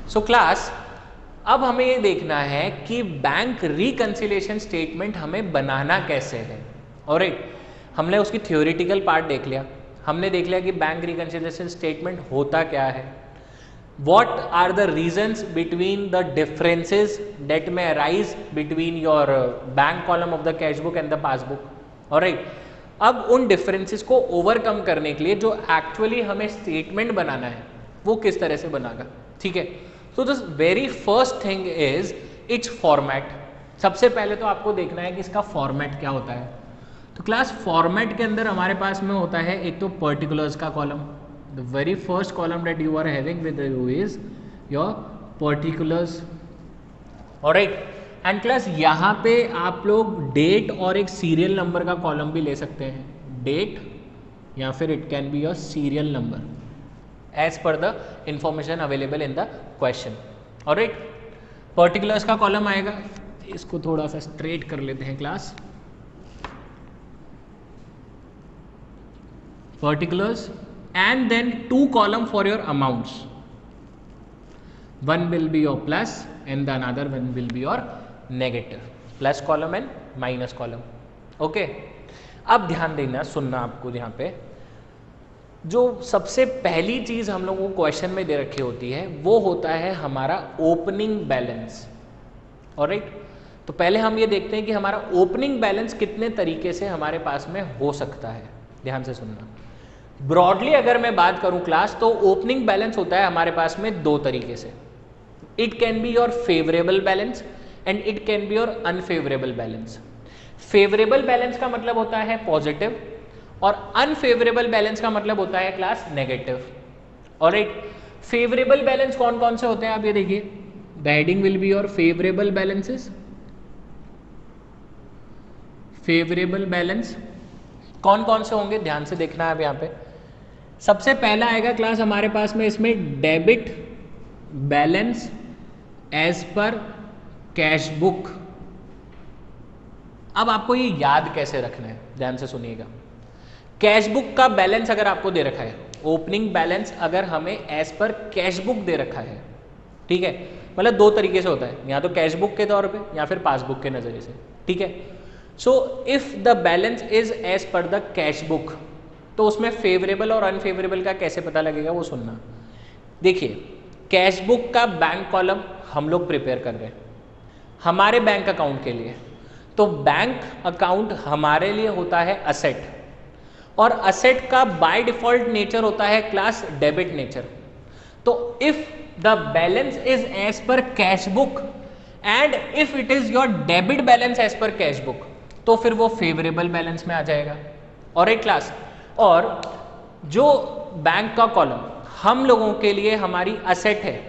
So class, अब हमें ये देखना है कि बैंक रिकंसिलिएशन स्टेटमेंट हमें बनाना कैसे है। ऑलराइट, हमने उसकी थ्योरेटिकल पार्ट देख लिया, हमने देख लिया कि बैंक रिकंसिलिएशन स्टेटमेंट होता क्या है, what are the reasons between the differences that may arise between your bank column of the cash book and the passbook. alright, अब उन डिफरेंसेस को ओवरकम करने के लिए जो एक्चुअली हमें स्टेटमेंट बनाना है वो किस तरह से बनागा, ठीक है। So the very first thing is it's format. सबसे पहले तो आपको देखना है कि इसका फॉर्मेट क्या होता है। तो क्लास फॉर्मेट के अंदर हमारे पास में होता है एक तो पर्टिकुलर्स का column, the very first column that you are having with you is your particulars, alright। and class यहाँ पे आप लोग डेट और एक सीरियल नंबर का कॉलम भी ले सकते हैं, डेट या फिर it can be your serial number as per the information available in the question, alright. Particulars का कॉलम आएगा, इसको थोड़ा सा स्ट्रेट कर लेते हैं class. Particulars and then two column for your amounts, one will be your plus and the another one will be your negative, plus column and minus column, okay। अब ध्यान देना, सुनना आपको यहाँ पे जो सबसे पहली चीज हम लोगों को क्वेश्चन में दे रखी होती है वो होता है हमारा ओपनिंग बैलेंस, ऑलराइट। तो पहले हम ये देखते हैं कि हमारा ओपनिंग बैलेंस कितने तरीके से हमारे पास में हो सकता है। ध्यान से सुनना, ब्रॉडली अगर मैं बात करूं क्लास, तो ओपनिंग बैलेंस होता है हमारे पास में दो तरीके से। It can be your favourable balance and it can be your unfavourable balance. Favourable balance का मतलब होता है पॉजिटिव और अनफेवरेबल बैलेंस का मतलब होता है class negative, alright. Favourable balance कौन कौन से होते हैं आप ये देखिए, the heading will be your favourable balances. Favourable balance कौन कौन से होंगे ध्यान से देखना है अब यहाँ पे। सबसे पहला आएगा क्लास हमारे पास में इसमें debit balance as per cash book. अब आपको ये याद कैसे रखना है, ध्यान से सुनिएगा। कैश बुक का बैलेंस अगर आपको दे रखा है, ओपनिंग बैलेंस अगर हमें एज पर कैश बुक दे रखा है, ठीक है, मतलब दो तरीके से होता है, या तो कैश बुक के तौर पे या फिर पासबुक के नजरिए से, ठीक है। So if the balance is as per the cash book, तो उसमें फेवरेबल और अनफेवरेबल का कैसे पता लगेगा वो सुनना। देखिए, कैश बुक का बैंक कॉलम हम लोग प्रिपेयर कर रहे हैं हमारे बैंक अकाउंट के लिए। तो बैंक अकाउंट हमारे लिए होता है असेट, और असेट का बाय डिफॉल्ट नेचर होता है क्लास डेबिट नेचर। तो if the balance is as per cash book and if it is your debit balance as per cash book, तो फिर वो फेवरेबल बैलेंस में आ जाएगा, ऑलराइट क्लास। और जो बैंक का कॉलम हम लोगों के लिए हमारी असेट है,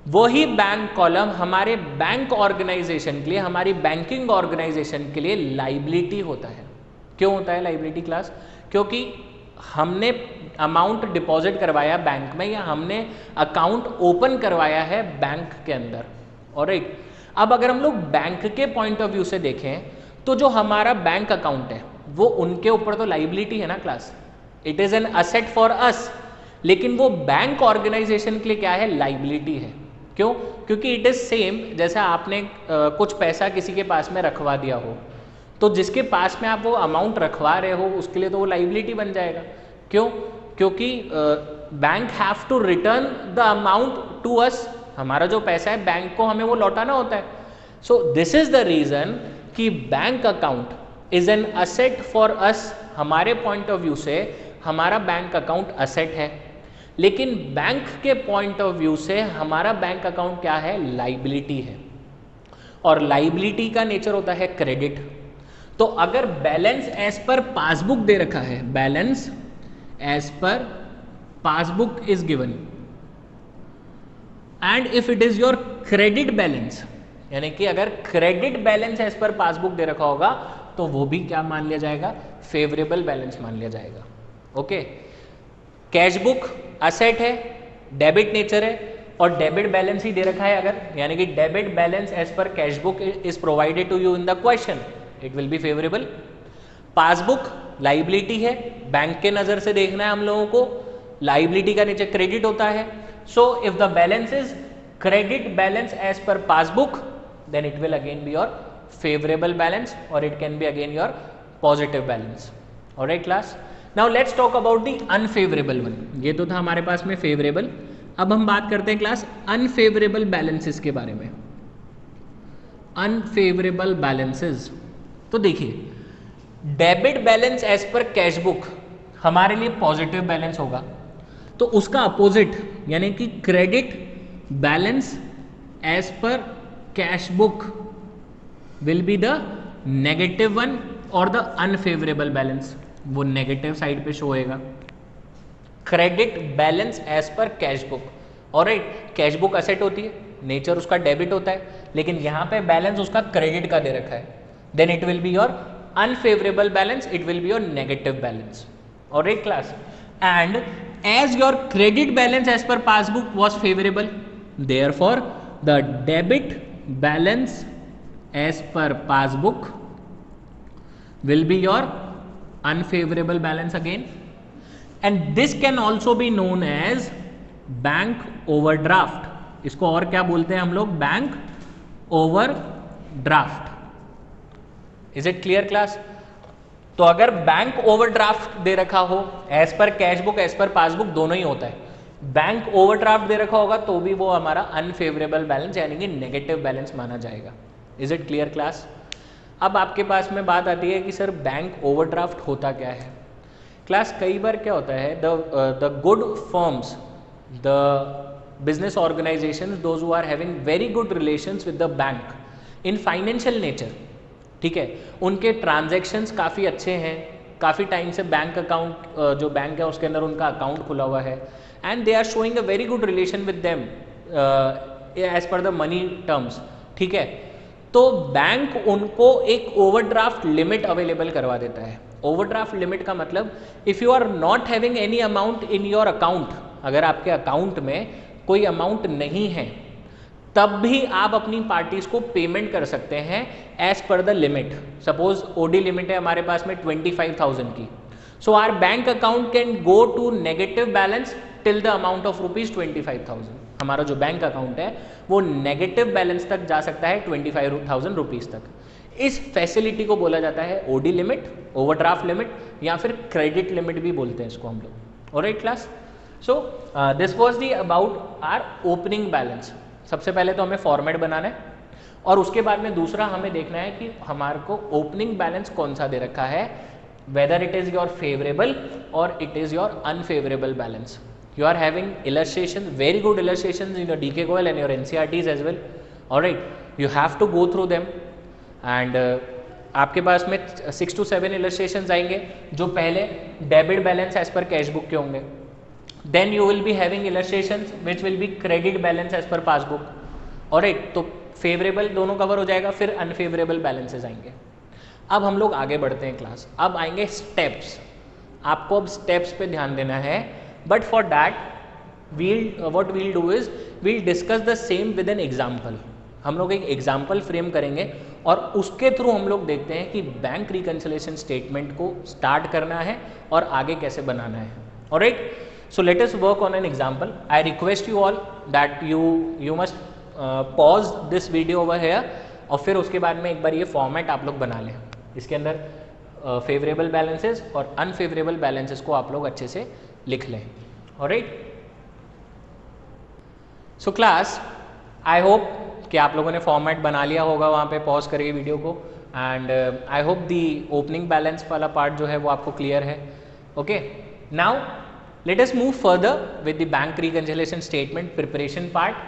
वही बैंक कॉलम हमारे बैंक ऑर्गेनाइजेशन के लिए, हमारी बैंकिंग ऑर्गेनाइजेशन के लिए लाइबिलिटी होता है। क्यों होता है लाइबिलिटी क्लास? क्योंकि हमने अमाउंट डिपॉजिट करवाया बैंक में, या हमने अकाउंट ओपन करवाया है बैंक के अंदर, ऑलराइट। अब अगर हम लोग बैंक के पॉइंट ऑफ व्यू से देखें, तो जो हमारा बैंक अकाउंट है वो उनके ऊपर तो लाइबिलिटी है ना class, it is an asset for अस, लेकिन वो बैंक ऑर्गेनाइजेशन के लिए क्या है, लाइबिलिटी है। क्यों? क्योंकि इट इज सेम जैसा आपने कुछ पैसा किसी के पास में रखवा दिया हो, तो जिसके पास में आप वो अमाउंट रखवा रहे हो उसके लिए तो वो लाइबिलिटी बन जाएगा। क्यों? क्योंकि bank have to return the amount to us, हमारा जो पैसा है बैंक को हमें वो लौटाना होता है। So this is the reason कि bank account is an asset for us. हमारे पॉइंट ऑफ व्यू से हमारा बैंक अकाउंट असेट है, लेकिन बैंक के पॉइंट ऑफ व्यू से हमारा बैंक अकाउंट क्या है, लाइबिलिटी है। और लाइबिलिटी का नेचर होता है क्रेडिट। तो अगर बैलेंस एज पर पासबुक दे रखा है, balance as per passbook is given and if it is your credit balance, यानी कि अगर credit balance as per passbook दे रखा होगा तो वो भी क्या मान लिया जाएगा, फेवरेबल बैलेंस मान लिया जाएगा, ओके। कैश बुक असेट है, डेबिट नेचर है, और डेबिट बैलेंस ही दे रखा है अगर, यानी कि debit balance as per cash book is provided to you in the question, it will be favourable. Passbook liability है, बैंक के नजर से देखना है हम लोगों को, लाइबिलिटी का नेचर क्रेडिट होता है। So if the balance is credit balance as per passbook, then it will again be your favorable balance or it can be again your positive balance. Alright class, now let's talk about the unfavorable one. ये तो था हमारे पास में favorable. अब हम बात करते हैं क्लास unfavorable balances के बारे में. Unfavorable balances, तो देखिए debit balance as per cash book हमारे लिए पॉजिटिव बैलेंस होगा, तो उसका अपोजिट यानी कि credit balance as per cash book will be the negative one और द अनफेवरेबल बैलेंस, वो नेगेटिव साइड पे शो होएगा. Credit balance as per cash book, alright, cash book asset होती है, नेचर उसका डेबिट होता है, लेकिन यहाँ पे बैलेंस उसका क्रेडिट का दे रखा है, then it will be your unfavourable balance, it will be your negative balance. Alright class, and as your credit balance as per passbook was favorable, therefore the debit balance as per passbook will be your unfavorable balance again, and this can also be known as bank overdraft. इसको और क्या बोलते हैं हम लोग? Bank overdraft. Is it clear class? तो अगर bank overdraft दे रखा हो as per cash book as per passbook दोनों ही होता है, बैंक ओवरड्राफ्ट दे रखा होगा तो भी वो हमारा अनफेवरेबल बैलेंस यानी कि नेगेटिव बैलेंस माना जाएगा. Is it clear class? अब आपके पास में बात आती है कि सर बैंक ओवरड्राफ्ट होता क्या है. क्लास कई बार क्या होता है, the good firms, the business organisations, those who are having very good relations with the bank in financial nature, ठीक है, उनके ट्रांजैक्शंस काफ़ी अच्छे हैं, काफ़ी टाइम से बैंक अकाउंट जो बैंक है उसके अंदर उनका अकाउंट खुला हुआ है, and they are showing a very good relation with them as per the money terms, ठीक है, तो बैंक उनको एक ओवरड्राफ्ट लिमिट अवेलेबल करवा देता है. ओवरड्राफ्ट लिमिट का मतलब if you are not having any amount in your account, अगर आपके अकाउंट में कोई अमाउंट नहीं है तब भी आप अपनी पार्टीज को पेमेंट कर सकते हैं as per the limit. Suppose OD limit है हमारे पास में 25,000 की, so our bank account can go to negative balance till the amount of ₹25,000. हमारा जो बैंक अकाउंट है वो नेगेटिव बैलेंस तक जा सकता है 25,000 रुपीज तक. इस फैसिलिटी को बोला जाता है ओडी लिमिट, ओवरड्राफ्ट लिमिट, या फिर क्रेडिट लिमिट भी बोलते हैं इसको हम लोग. Alright class, so this was the about our opening balance. सबसे पहले तो हमें फॉर्मेट बनाना है और उसके बाद में दूसरा हमें देखना है कि हमारे को ओपनिंग बैलेंस कौन सा दे रखा है, whether it is your favourable और it is your unfavourable balance. You are having illustration, very good illustration in your DK Goyal and your NCERTs as well. Alright, you have to go through them and आपके पास में 6 to 7 illustration आएंगे जो पहले debit balance as per cash book के होंगे. Then you will be having illustrations which will be credit balance as per passbook. Alright, तो favourable दोनों कवर हो जाएगा, फिर अनफेवरेबल बैलेंसेस आएंगे. अब हम लोग आगे बढ़ते हैं क्लास. अब आएंगे स्टेप्स. आपको अब स्टेप्स पे ध्यान देना है, but for that what we'll do is we'll discuss the same with an example. हम लोग एक एग्जाम्पल फ्रेम करेंगे और उसके थ्रू हम लोग देखते हैं कि बैंक रिकंसिलिएशन स्टेटमेंट को स्टार्ट करना है और आगे कैसे बनाना है. Alright, so let us work on an example. I request you all that you must pause this video over here और फिर उसके बाद में एक बार ये फॉर्मेट आप लोग बना लें. इसके अंदर फेवरेबल बैलेंसेस और अनफेवरेबल बैलेंसेस को आप लोग अच्छे से लिख लें. Alright, so class I hope कि आप लोगों ने फॉर्मेट बना लिया होगा वहाँ पे पॉज करके वीडियो को, and I hope the opening balance वाला पार्ट जो है वो आपको क्लियर है. Okay, now let us move further with the bank reconciliation statement preparation part.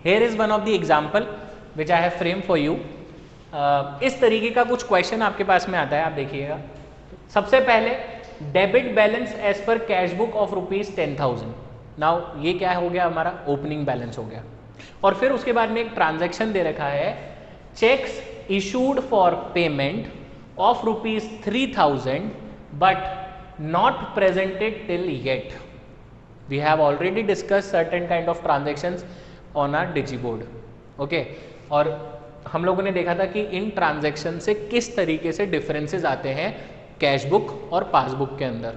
Here is one of the example which I have framed for you. इस तरीके का कुछ क्वेश्चन आपके पास में आता है, आप देखिएगा. सबसे पहले debit balance as per cash book of ₹10,000. Now ये क्या हो गया, हमारा ओपनिंग बैलेंस हो गया. और फिर उसके बाद में एक ट्रांजैक्शन दे रखा है, cheques issued for payment of ₹3,000 but not presented till yet. We have already discussed certain kind of transactions on our DigiBoard. Okay, और हम लोगों ने देखा था कि इन ट्रांजैक्शन से किस तरीके से डिफरेंसेस आते हैं कैश बुक और पासबुक के अंदर.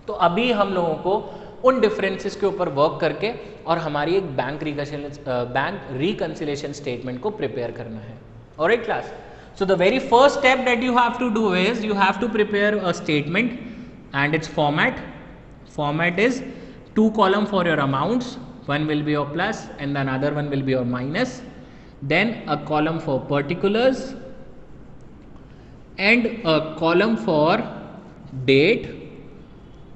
तो अभी हम लोगों को उन डिफरेंसेस के ऊपर वर्क करके और हमारी एक बैंक रिकंसिलिएशन स्टेटमेंट को प्रिपेयर करना है। Alright class, so the very first step that you have to do is you have to prepare a statement and its format is 2 column for your amounts, one will be your plus and the another one will be your minus, then a column for particulars and a column for date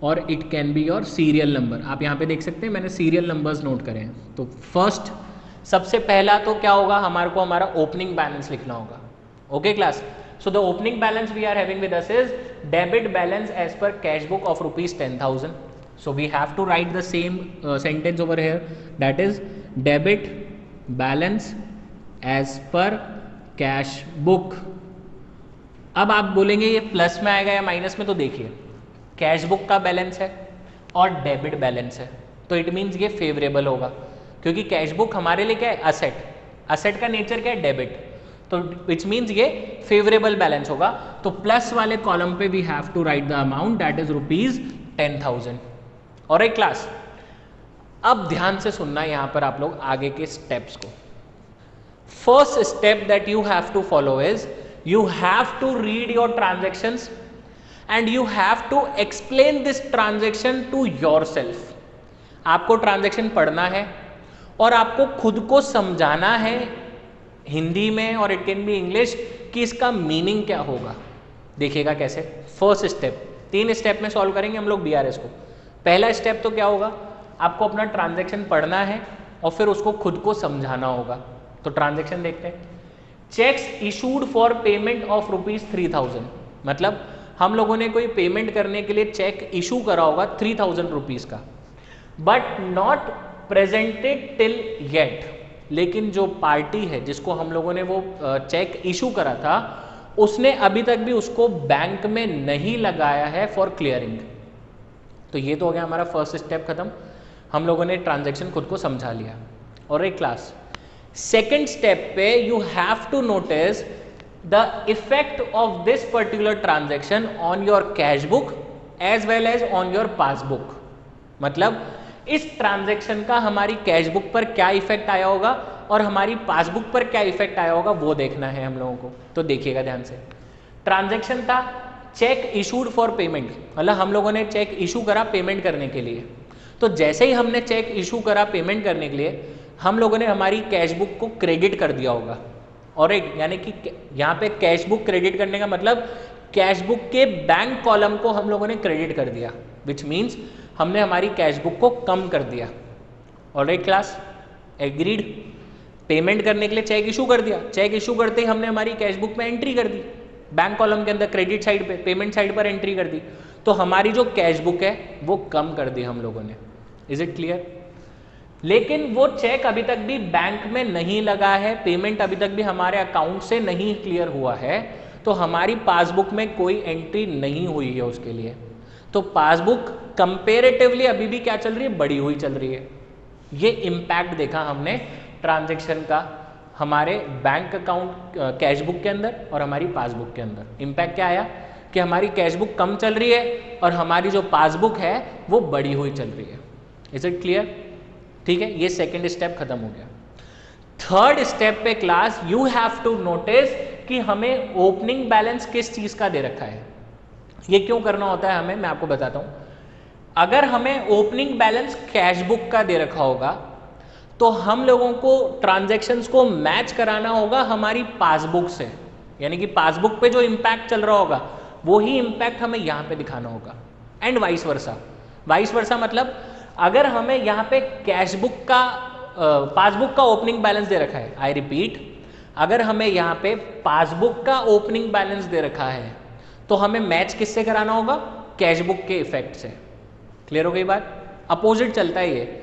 और it can be your serial number. आप यहाँ पे देख सकते हैं मैंने serial numbers note करे हैं। तो फर्स्ट सबसे पहला तो क्या होगा, हमारे को हमारा ओपनिंग बैलेंस लिखना होगा। Okay class, so the opening balance we are having with us is debit balance as per cash book of ₹10,000। So we have to write the same sentence over here, that is debit balance as per cash book. अब आप बोलेंगे ये plus में आएगा या minus में, तो देखिए कैश बुक का बैलेंस है और डेबिट बैलेंस है, तो इट मीन्स ये फेवरेबल होगा, क्योंकि कैश बुक हमारे लिए क्या है, असेट, असेट का नेचर क्या है, डेबिट, तो विच मीन्स ये फेवरेबल बैलेंस होगा। तो प्लस वाले कॉलम पे we have to write the amount that is ₹10,000। और एक क्लास, अब ध्यान से सुनना यहां पर आप लोग आगे के स्टेप्स को। First step that you have to follow is you have to read your transactions and you have to explain this transaction to yourself। आपको ट्रांजैक्शन पढ़ना है और आपको खुद को समझाना है हिंदी में और इट कैन बी इंग्लिश कि इसका मीनिंग क्या होगा। देखिएगा कैसे। फर्स्ट स्टेप, 3 स्टेप में सॉल्व करेंगे हम लोग बीआरएस को। पहला स्टेप तो क्या होगा, आपको अपना ट्रांजैक्शन पढ़ना है और फिर उसको खुद को समझाना होगा। तो ट्रांजैक्शन देखते हैं। Cheques issued for payment of ₹3,000, मतलब हम लोगों ने कोई पेमेंट करने के लिए चेक इशू करा होगा ₹3,000 का, but not presented till yet. लेकिन जो पार्टी है जिसको हम लोगों ने वो चेक इशू करा था, उसने अभी तक भी उसको बैंक में नहीं लगाया है फॉर क्लियरिंग। तो ये तो हो गया हमारा फर्स्ट स्टेप खत्म, हम लोगों ने ट्रांजैक्शन खुद को समझा लिया। और एक क्लास, सेकेंड स्टेप पे you have to notice the effect of this particular transaction on your cash book as well as on your passbook. मतलब इस ट्रांजैक्शन का हमारी कैश बुक पर क्या इफेक्ट आया होगा और हमारी पासबुक पर क्या इफेक्ट आया होगा, वो देखना है हम लोगों को। तो देखिएगा ध्यान से। ट्रांजैक्शन था चेक इशूड फॉर पेमेंट, मतलब हम लोगों ने चेक इशू करा पेमेंट करने के लिए। तो जैसे ही हमने चेक इशू करा पेमेंट करने के लिए, हम लोगों ने हमारी कैश बुक को क्रेडिट कर दिया होगा। और एक यानी कि यहाँ पे कैश बुक क्रेडिट करने का मतलब कैश बुक के बैंक कॉलम को हम लोगों ने क्रेडिट कर दिया, विच मीन्स हमने हमारी कैश बुक को कम कर दिया। Alright class, agreed. पेमेंट करने के लिए चेक इशू कर दिया, चेक इशू करते ही हमने हमारी कैश बुक में एंट्री कर दी, बैंक कॉलम के अंदर क्रेडिट साइड पे, पेमेंट साइड पर एंट्री कर दी, तो हमारी जो कैश बुक है वो कम कर दी हम लोगों ने। Is it clear? लेकिन वो चेक अभी तक भी बैंक में नहीं लगा है, पेमेंट अभी तक भी हमारे अकाउंट से नहीं क्लियर हुआ है, तो हमारी पासबुक में कोई एंट्री नहीं हुई है उसके लिए। तो पासबुक कंपेरेटिवली अभी भी क्या चल रही है, बढ़ी हुई चल रही है। ये इम्पैक्ट देखा हमने ट्रांजैक्शन का हमारे बैंक अकाउंट कैश बुक के अंदर और हमारी पासबुक के अंदर। इम्पैक्ट क्या आया कि हमारी कैश बुक कम चल रही है और हमारी जो पासबुक है वो बढ़ी हुई चल रही है। Is it clear? ठीक है, ये सेकेंड स्टेप खत्म हो गया। थर्ड स्टेप पे class you have to notice कि हमें ओपनिंग बैलेंस किस चीज का दे रखा है। ये क्यों करना होता है हमें, मैं आपको बताता हूं। अगर हमें ओपनिंग बैलेंस कैश बुक का दे रखा होगा तो हम लोगों को ट्रांजैक्शंस को मैच कराना होगा हमारी पासबुक से, यानी कि पासबुक पे जो इम्पैक्ट चल रहा होगा वो ही इम्पैक्ट हमें यहां पे दिखाना होगा, and vice versa. Vice versa मतलब अगर हमें यहाँ पे कैश बुक का पासबुक का ओपनिंग बैलेंस दे रखा है, आई रिपीट, अगर हमें यहाँ पे पासबुक का ओपनिंग बैलेंस दे रखा है तो हमें मैच किससे कराना होगा, कैश बुक के इफेक्ट से। क्लियर हो गई बात? अपोजिट चलता है ये।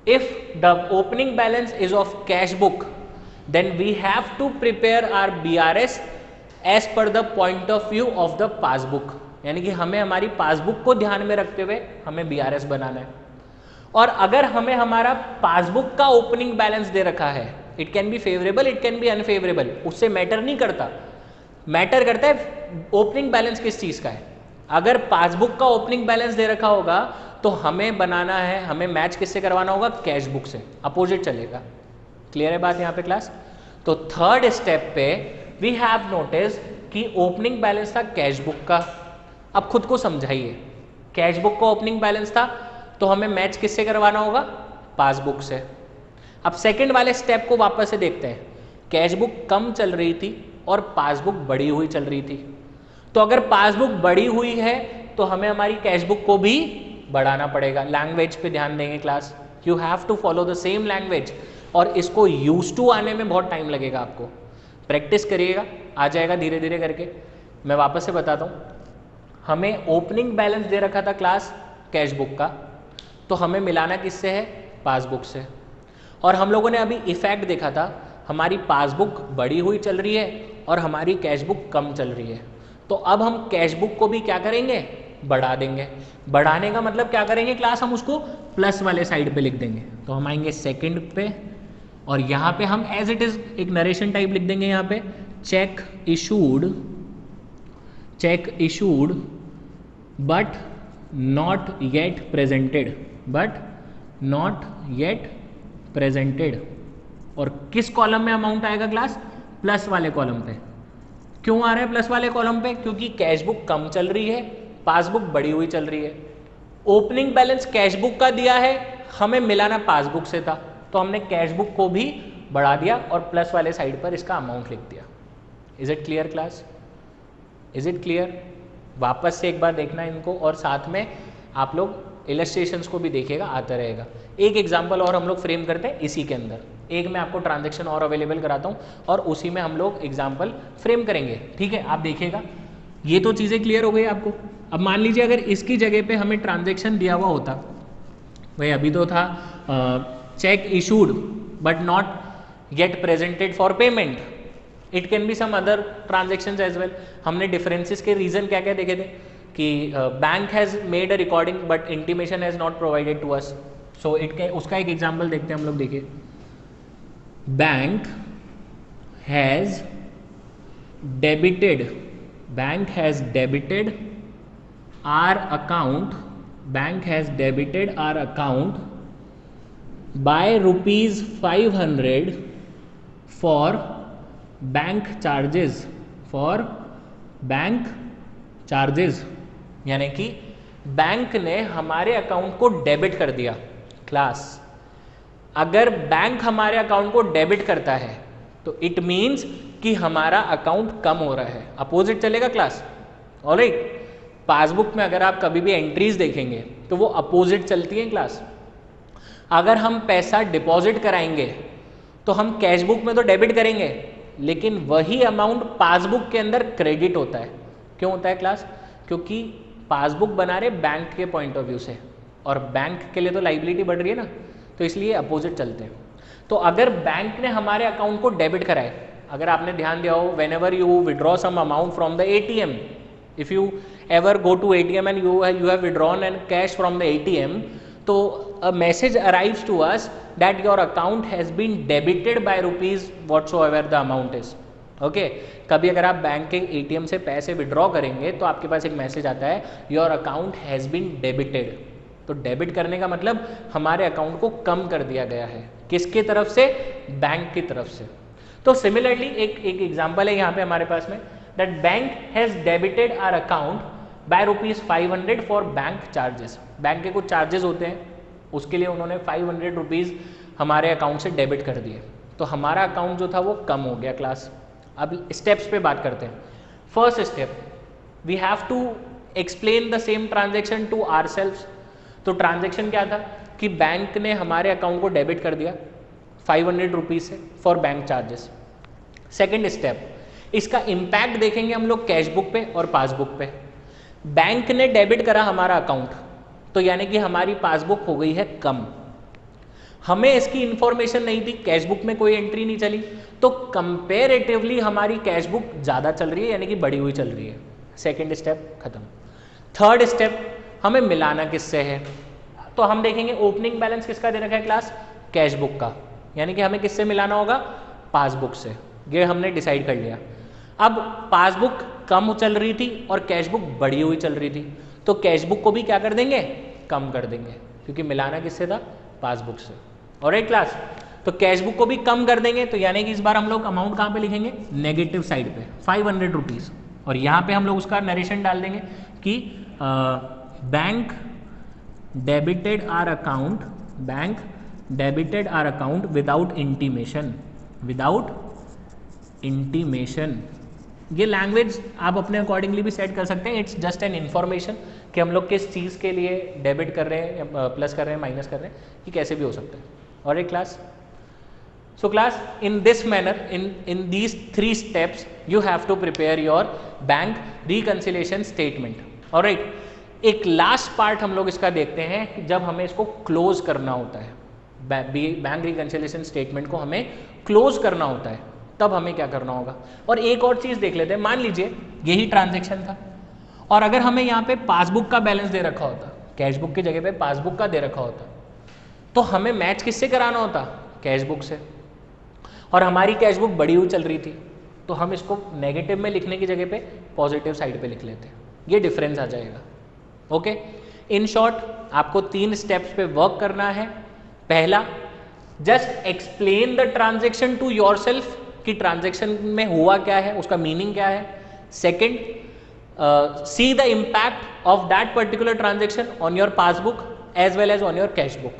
If the opening balance is of cash book then we have to prepare our BRS as per the point of view of the passbook, यानी कि हमें हमारी पासबुक को ध्यान में रखते हुए हमें बीआरएस बनाना है। और अगर हमें हमारा पासबुक का ओपनिंग बैलेंस दे रखा है, it can B favourable, it can B unfavourable, उससे मैटर नहीं करता। मैटर करता है ओपनिंग बैलेंस किस चीज का है। अगर पासबुक का ओपनिंग बैलेंस दे रखा होगा तो हमें बनाना है, हमें मैच किससे करवाना होगा, कैश बुक से, अपोजिट चलेगा। क्लियर है बात यहाँ पे क्लास? तो थर्ड स्टेप पे वी हैव नोटिस कि ओपनिंग बैलेंस था कैश बुक का। अब खुद को समझाइए, कैश बुक का ओपनिंग बैलेंस था तो हमें मैच किससे करवाना होगा, पासबुक से। अब सेकंड वाले स्टेप को वापस से देखते हैं, कैश बुक कम चल रही थी और पासबुक बढ़ी हुई चल रही थी। तो अगर पासबुक बढ़ी हुई है तो हमें हमारी कैश बुक को भी बढ़ाना पड़ेगा। लैंग्वेज पे ध्यान देंगे class, you have to follow the same language, और इसको यूज टू आने में बहुत टाइम लगेगा आपको, प्रैक्टिस करिएगा, आ जाएगा धीरे धीरे करके। मैं वापस से बताता हूँ, हमें ओपनिंग बैलेंस दे रखा था क्लास कैश बुक का, तो हमें मिलाना किससे है, पासबुक से। और हम लोगों ने अभी इफेक्ट देखा था, हमारी पासबुक बढ़ी हुई चल रही है और हमारी कैश बुक कम चल रही है। तो अब हम कैश बुक को भी क्या करेंगे, बढ़ा देंगे। बढ़ाने का मतलब क्या करेंगे क्लास, हम उसको प्लस वाले साइड पे लिख देंगे। तो हम आएंगे सेकंड पे और यहाँ पे हम एज इट इज एक नरेशन टाइप लिख देंगे। यहाँ पे check issued but not yet presented, और किस कॉलम में अमाउंट आएगा क्लास, प्लस वाले कॉलम पे। क्यों आ रहा है प्लस वाले कॉलम पे, क्योंकि कैश बुक कम चल रही है, पासबुक बढ़ी हुई चल रही है। ओपनिंग बैलेंस कैश बुक का दिया है, हमें मिलाना पासबुक से था, तो हमने कैश बुक को भी बढ़ा दिया और प्लस वाले साइड पर इसका अमाउंट लिख दिया। Is it clear class, is it clear? वापस से एक बार देखना इनको, और साथ में आप लोग इलस्ट्रेशंस को भी देखिएगा, आता रहेगा। एक एग्जांपल और हम लोग फ्रेम करते हैं इसी के अंदर, एक मैं आपको ट्रांजैक्शन और अवेलेबल कराता हूँ और उसी में हम लोग एग्जांपल फ्रेम करेंगे, ठीक है? आप देखिएगा, ये तो चीज़ें क्लियर हो गई आपको। अब मान लीजिए अगर इसकी जगह पे हमें ट्रांजैक्शन दिया हुआ होता, भाई अभी तो था cheque issued but not yet presented for payment, it can be some other transactions as well. हमने डिफरेंसेस के रीजन क्या क्या देखे थे कि bank has made a recording but intimation has not provided to us. So उसका एक example देखते हैं हम लोग। देखिए, bank has debited our account by ₹500 for bank charges, यानी कि बैंक ने हमारे अकाउंट को डेबिट कर दिया। क्लास, अगर बैंक हमारे अकाउंट को डेबिट करता है तो इट मीन्स कि हमारा अकाउंट कम हो रहा है, अपोजिट चलेगा क्लास। ऑलराइट, पासबुक में अगर आप कभी भी एंट्रीज देखेंगे तो वो अपोजिट चलती हैं क्लास। अगर हम पैसा डिपॉजिट कराएंगे तो हम कैश बुक में तो डेबिट करेंगे, लेकिन वही अमाउंट पासबुक के अंदर क्रेडिट होता है। क्यों होता है क्लास? क्योंकि पासबुक बना रहे बैंक के पॉइंट ऑफ व्यू से, और बैंक के लिए तो लाइबिलिटी बढ़ रही है ना, तो इसलिए अपोजिट चलते हैं। तो अगर बैंक ने हमारे अकाउंट को डेबिट कराए, अगर आपने ध्यान दिया हो, whenever you withdraw some amount from the ATM, if you ever go to ATM and you have withdrawn and cash from the ATM, तो a message arrives to us that your account has been debited by rupees whatsoever the amount is. Okay, कभी अगर आप bank के ATM से पैसे withdraw करेंगे तो आपके पास एक मैसेज आता है, your account has been debited. तो डेबिट करने का मतलब हमारे अकाउंट को कम कर दिया गया है, किसके तरफ से? बैंक की तरफ से। तो सिमिलरली एक एग्जांपल है यहाँ पे हमारे पास में, that bank has debited our account by ₹500 for bank charges. Bank के कुछ चार्जेस होते हैं, उसके लिए उन्होंने ₹500 हमारे अकाउंट से डेबिट कर दिए, तो हमारा अकाउंट जो था वो कम हो गया क्लास। अब स्टेप्स पे बात करते हैं। First step, we have to explain the same transaction to ourselves. तो ट्रांजेक्शन क्या था कि बैंक ने हमारे अकाउंट को डेबिट कर दिया ₹500 से for bank charges. Second step, इसका इम्पैक्ट देखेंगे हम लोग कैश बुक पे और पासबुक पे। बैंक ने डेबिट करा हमारा अकाउंट, तो यानी कि हमारी पासबुक हो गई है कम। हमें इसकी इंफॉर्मेशन नहीं थी, कैश बुक में कोई एंट्री नहीं चली, तो कंपेरेटिवली हमारी कैश बुक ज़्यादा चल रही है, यानी कि बढ़ी हुई चल रही है। सेकेंड स्टेप खत्म। थर्ड स्टेप, हमें मिलाना किससे है? तो हम देखेंगे ओपनिंग बैलेंस किसका दे रखा है क्लास? कैश बुक का, यानी कि हमें किससे मिलाना होगा? पासबुक से। ये हमने डिसाइड कर लिया। अब पासबुक कम चल रही थी और कैश बुक बढ़ी हुई चल रही थी, तो कैश बुक को भी क्या कर देंगे? कम कर देंगे, क्योंकि मिलाना किससे था, पासबुक से। ऑलराइट क्लास, तो कैश बुक को भी कम कर देंगे, तो यानी कि इस बार हम लोग अमाउंट कहाँ पे लिखेंगे, नेगेटिव साइड पे 500 रुपीज़, और यहाँ पे हम लोग उसका नरेशन डाल देंगे कि bank debited our account, bank debited our account without intimation, without intimation. ये लैंग्वेज आप अपने अकॉर्डिंगली भी सेट कर सकते हैं, इट्स जस्ट एन इन्फॉर्मेशन कि हम लोग किस चीज़ के लिए डेबिट कर रहे हैं या प्लस कर रहे हैं, माइनस कर रहे हैं, ये कैसे भी हो सकता है। और एक class, so class, in this manner, in these 3 steps you have to prepare your bank reconciliation statement. alright, एक लास्ट पार्ट हम लोग इसका देखते हैं कि जब हमें इसको क्लोज करना होता है, बैंक रिकंसिलिएशन स्टेटमेंट को हमें क्लोज करना होता है, तब हमें क्या करना होगा। और एक और चीज़ देख लेते हैं, मान लीजिए यही ट्रांजेक्शन था और अगर हमें यहाँ पे पासबुक का बैलेंस दे रखा होता, कैश बुक की जगह पे पासबुक का दे रखा होता, तो हमें मैच किससे कराना होता, कैश बुक से। और हमारी कैश बुक बड़ी हुई चल रही थी, तो हम इसको नेगेटिव में लिखने की जगह पे पॉजिटिव साइड पे लिख लेते हैं, ये डिफरेंस आ जाएगा। ओके, इन शॉर्ट आपको 3 स्टेप्स पे वर्क करना है। पहला, just explain the transaction to yourself कि ट्रांजेक्शन में हुआ क्या है, उसका मीनिंग क्या है। Second, see the impact of that particular transaction on your passbook as well as on your cash book.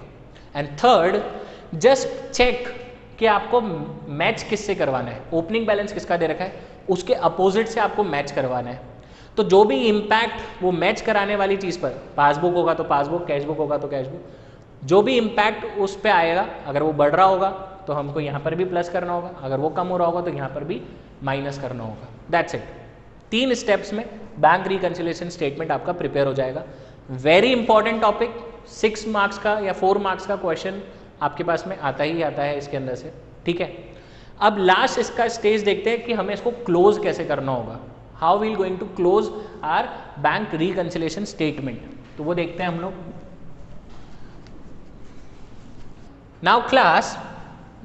And third, just check कि आपको मैच किससे करवाना है, ओपनिंग बैलेंस किसका दे रखा है, उसके अपोजिट से आपको मैच करवाना है। तो जो भी इम्पैक्ट वो मैच कराने वाली चीज़ पर, पासबुक होगा तो पासबुक, कैश बुक होगा तो कैश बुक, जो भी इम्पैक्ट उस पर आएगा, अगर वो बढ़ रहा होगा तो हमको यहाँ पर भी प्लस करना होगा, अगर वो कम हो रहा होगा तो यहाँ पर भी माइनस करना होगा। That's it. 3 स्टेप्स में बैंक रिकंसिलिएशन स्टेटमेंट आपका प्रिपेयर हो जाएगा। वेरी इंपॉर्टेंट टॉपिक, 6 मार्क्स का या 4 मार्क्स का क्वेश्चन आपके पास में आता ही आता है इसके अंदर से, ठीक है। अब लास्ट इसका स्टेज देखते हैं कि हमें इसको क्लोज कैसे करना होगा, how we going to close our bank reconciliation statement, तो वो देखते हैं हम लोग। Now class,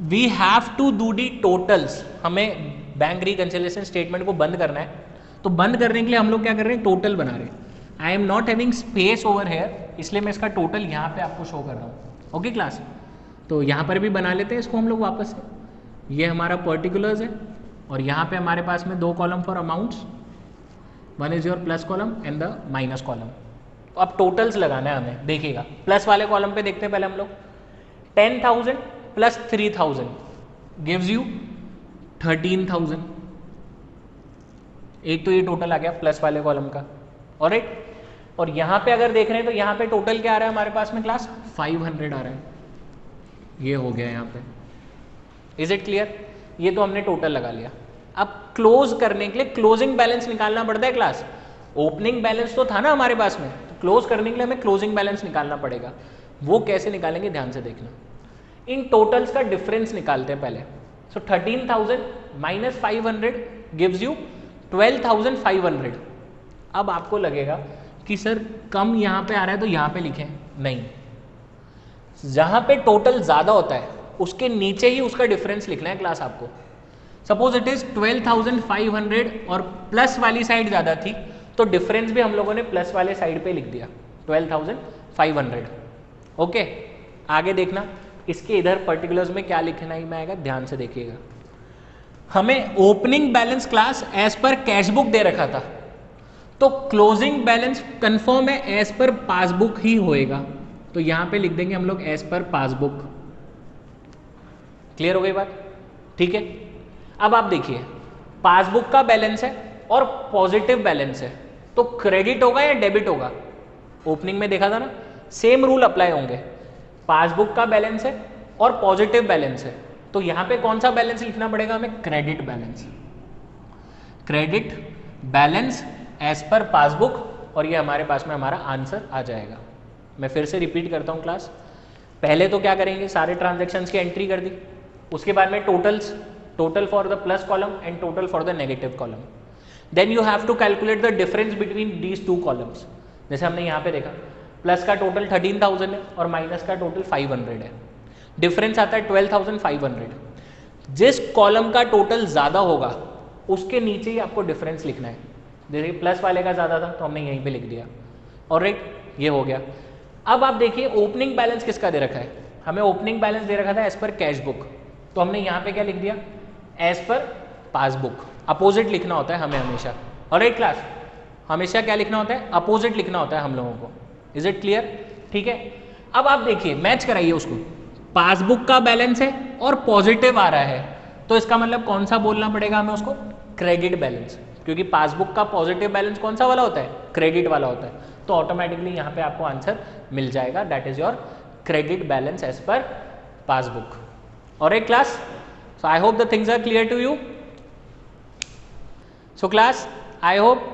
we have to do the totals, हमें बैंक रिकंसिलिएशन स्टेटमेंट को बंद करना है, तो बंद करने के लिए हम लोग क्या कर रहे हैं, टोटल बना रहे हैं। I am not having space over here, इसलिए मैं इसका टोटल यहाँ पे आपको शो कर रहा हूँ। ओके क्लास, तो यहाँ पर भी बना लेते हैं इसको हम लोग वापस से। ये हमारा पर्टिकुलर्स है और यहाँ पे हमारे पास में 2 column for amounts, 1 is your plus column and the minus column. तो अब टोटल्स लगाना है हमें, देखिएगा प्लस वाले कॉलम पे देखते हैं पहले हम लोग। 10,000 प्लस 3,000 गिव्स यू 13,000। एक तो ये टोटल आ गया प्लस वाले कॉलम का। ऑलराइट, और यहाँ पे अगर देख रहे हैं तो यहाँ पे टोटल क्या आ रहा है हमारे पास में क्लास, 500 आ रहा है, ये हो गया यहाँ पे। इज इट क्लियर, ये तो हमने टोटल लगा लिया। अब क्लोज करने के लिए क्लोजिंग बैलेंस निकालना पड़ता है क्लास। ओपनिंग बैलेंस तो था ना हमारे पास में, तो क्लोज करने के लिए हमें क्लोजिंग बैलेंस निकालना पड़ेगा। वो कैसे निकालेंगे, ध्यान से देखना। इन टोटल्स का डिफरेंस निकालते हैं पहले। सो 13,000 माइनस 500 गिव्स यू 12,500। अब आपको लगेगा कि सर कम यहाँ पे आ रहा है तो यहाँ पे लिखें, नहीं, जहाँ पे टोटल ज़्यादा होता है उसके नीचे ही उसका डिफरेंस लिखना है क्लास आपको। सपोज इट इज 12,500 और प्लस वाली साइड ज़्यादा थी, तो डिफरेंस भी हम लोगों ने प्लस वाले साइड पे लिख दिया, 12,500। ओके, आगे देखना, इसके इधर पर्टिकुलर्स में क्या लिखना ही में आएगा, ध्यान से देखिएगा। हमें opening balance class as per cash book दे रखा था, तो क्लोजिंग बैलेंस कंफर्म है एज पर पासबुक ही होएगा, तो यहां पे लिख देंगे हम लोग एज पर पासबुक। क्लियर हो गई बात, ठीक है। अब आप देखिए, पासबुक का बैलेंस है और पॉजिटिव बैलेंस है, तो क्रेडिट होगा या डेबिट होगा, ओपनिंग में देखा था ना, सेम रूल अप्लाई होंगे। पासबुक का बैलेंस है और पॉजिटिव बैलेंस है, तो यहां पे कौन सा बैलेंस लिखना पड़ेगा हमें, credit balance. Credit balance as per passbook, और ये हमारे पास में हमारा आंसर आ जाएगा। मैं फिर से रिपीट करता हूं क्लास, पहले तो क्या करेंगे, सारे ट्रांजैक्शंस की एंट्री कर दी, उसके बाद में totals, total for the plus column and total for the negative column. Then you have to calculate the difference between these 2 columns. जैसे हमने यहाँ पे देखा, प्लस का टोटल 13,000 है और माइनस का टोटल 500 है, डिफरेंस आता है 12,500। जिस कॉलम का टोटल ज़्यादा होगा उसके नीचे ही आपको डिफरेंस लिखना है। जैसे प्लस वाले का ज़्यादा था तो हमने यहीं पे लिख दिया। ऑलराइट, ये हो गया। अब आप देखिए ओपनिंग बैलेंस किसका दे रखा है, हमें ओपनिंग बैलेंस दे रखा था एज पर कैश बुक, तो हमने यहाँ पे क्या लिख दिया, एज पर पासबुक। अपोजिट लिखना होता है हमें हमेशा। ऑलराइट क्लास, हमेशा क्या लिखना होता है, अपोजिट लिखना होता है हम लोगों को। Is it clear? ठीक है। अब आप देखिए मैच कराइए उसको, पासबुक का बैलेंस है और पॉजिटिव आ रहा है, तो इसका मतलब कौन सा बोलना पड़ेगा हमें उसको, क्रेडिट बैलेंस, क्योंकि पासबुक का पॉजिटिव बैलेंस कौन सा वाला होता है, क्रेडिट वाला होता है। तो ऑटोमेटिकली यहाँ पे आपको आंसर मिल जाएगा, that is your credit balance as per passbook. Alright class, so I hope the things are clear to you. So class, I hope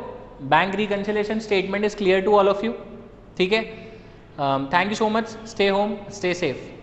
bank reconciliation statement is clear to all of you. ठीक है, thank you so much, stay home, stay safe.